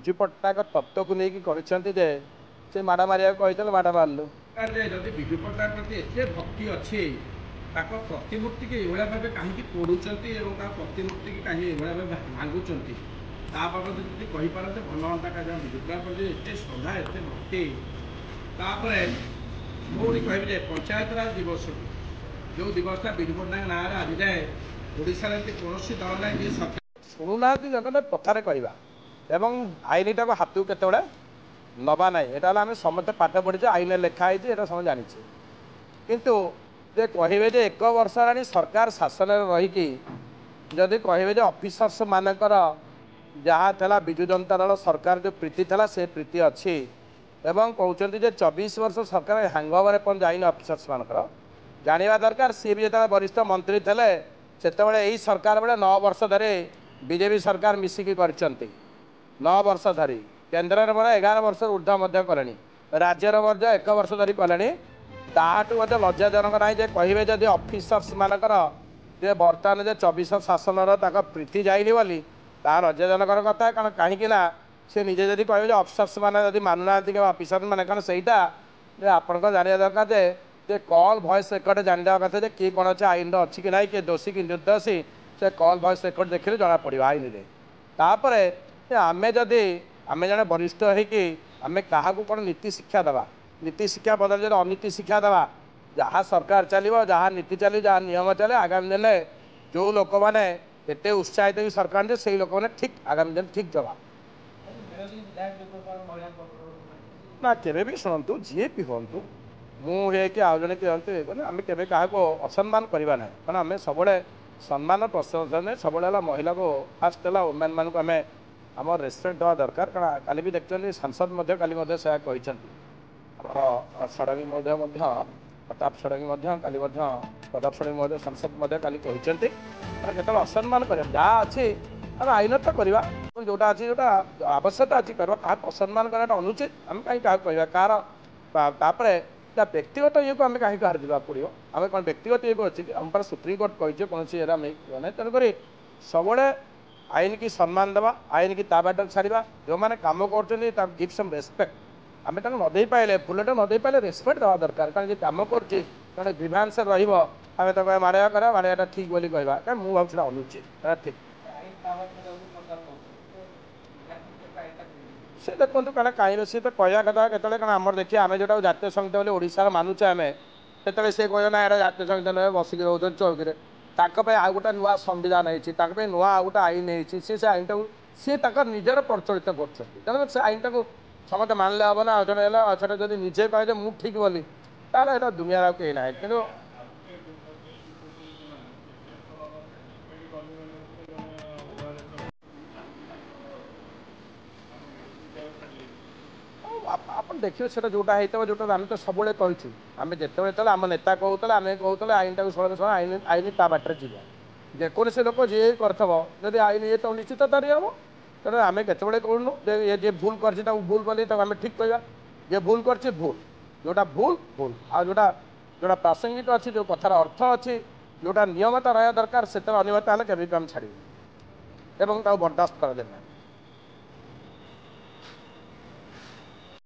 विजु पट्टनायक तत्व को लेकिन से माड़ मारे कही माड़ मारू जदि विजु पट्टनायक प्रति एत भक्ति अच्छी प्रतिमूर्ति की एभा भाव कहीं तोड़ुंट प्रतिमूर्ति की कहीं भाव भांगुंट बाबद जी कहीपारते भल हाँ कारण विजु पट्टनायक प्रति एत श्रद्धा एत भक्ति मुझे कह पंचायतराज दिवस जो दिवसटा विजु पट्टनायक ना आज जाए ओडिशा कौन दल ना ये शुणुना जगह कथार कहवा एवं आईनटा को हाथ को केत नवा ना यहाँ आम समस्त पाठ पढ़ीचे आईन लिखाई समझ जानी किंतु जे कहे जे 1 वर्ष हेल्ला सरकार शासन रहीकि जदि कहे ऑफिसर्स मानकर जहाँ था विजु जनता दल सरकार जो प्रीति था से प्रीति अच्छी एवं कहते 24 वर्ष सरकार हैंगओवर पर जाइन ऑफिसर्स मानकर जाना दरकार सी भी जो वरिष्ठ मंत्री थे से यही सरकार बेले 9 वर्ष धरी बीजेपी सरकार मिसिकी कर 9 वर्ष धरी केन्द्र में 11 वर्ष ऊर्ध्व कले राज्यर 1 वर्ष धरी कले ताठू लज्जाजनक ना कहे जदि ऑफिसर्स मानकर बर्तमान 24 शासन प्रीति जाइनी बोली ता लज्जाजनक कथा कारण कहीं से निजे जदि कहे ऑफिसर्स मैंने मानुना कि ऑफिसर मैंने कारण सहीटा आपण जाना दरकार जे कॉल वॉइस रेकर्ड जाना कथा किए कौन अच्छे आईन अच्छी कि ना किए दोषी कि निर्दोषी से कॉल वॉइस रेकर्ड देखने जना पड़ो आईन में आम जदि आम जन वरिष्ठ होमें क्या कौन नीति शिक्षा देवा नीति शिक्षा बदल जो अनीति शिक्षा देवा जहाँ सरकार चलो जहाँ नीति चलो जहाँ नियम चले आगामी दिन जो लोक मैंने एत उत्साहित हो सरकार से लोक मैंने ठीक आगामी दिन ठीक जवाब ना केवे भी शुणु जी भी हूँ मुझे कि आउ जन कि आम के असम्मान करवा ना कारण आम सब सम्मान प्रशंसा सब महिला को फास्ट है वुमेन मान आम आम रेस्पेक्ट देवा दरकार कारण काली भी देखते सांसद काली से षडंगी प्रताप षडंगी काली प्रताप षडंगी सांसद काली कहते जो असम्मान कर जहाँ अच्छी आम आईन तो करवा जोटा अच्छी जोटा आवश्यकता अच्छी करवा क्या असम्मान करना अनुचित आम कहीं क्या कह कार व्यक्तिगत ये को आम कहीं कह जावा पड़ो आम कौन व्यक्तिगत ये को अच्छी आम पर सुप्रीमकोर्ट कही कौन ना तेणुक सब आईन की सम्मान देवा आईन की बाट छाड़ा जो मैंने कम कर गिव सम रेस्पेक्ट आम नदे पाइले फुलटा नदे पाइले रेस्पेक्ट देवा दरकार कारण कम कर ग्रीभांस रमें तो मारे कर मारे ठीक बोली कहवा क्या मुझे भाव अनुचित ठीक से देखो कारण कहीं सी तो कहवा कथा के आम देखिए आम जो जातीय संगीत बोले ओडार मानुचे आम से सी कह ना यहाँ जातीय संगीत नुहे बसिक रोच चौकी आउ गोटे नुआ संविधान होती नुआ आउ गोटे आईन होती से आईन टाक सी निजर प्रचलित कर से आईन टाक समस्त मानले हम ना अच्छे जब निजे कहे मुझे ठीक बोली ताला दुनिया कहीं ना कि आप देखिए से जोटा होता जोटा आम तो सब कहूँ आम जिते आम नेता कहते आम कहते आईन टाक षोल आईन आईन ता बाटर जीव जेकोसी लोक जी कर आईन ये तो निश्चित तारी हम तेणु आम केतवे कहूँ ये भूल कर भूल बोली आम ठीक कहवा जे भूल कर भूल जोटा भूल भूल आ जोटा जोटा प्रासंगिक अच्छी जो कथार अर्थ अच्छी जोटा नियमता रहा दरकार से अनियमता केवे भी आम छाड़ी बर्दाश्त कर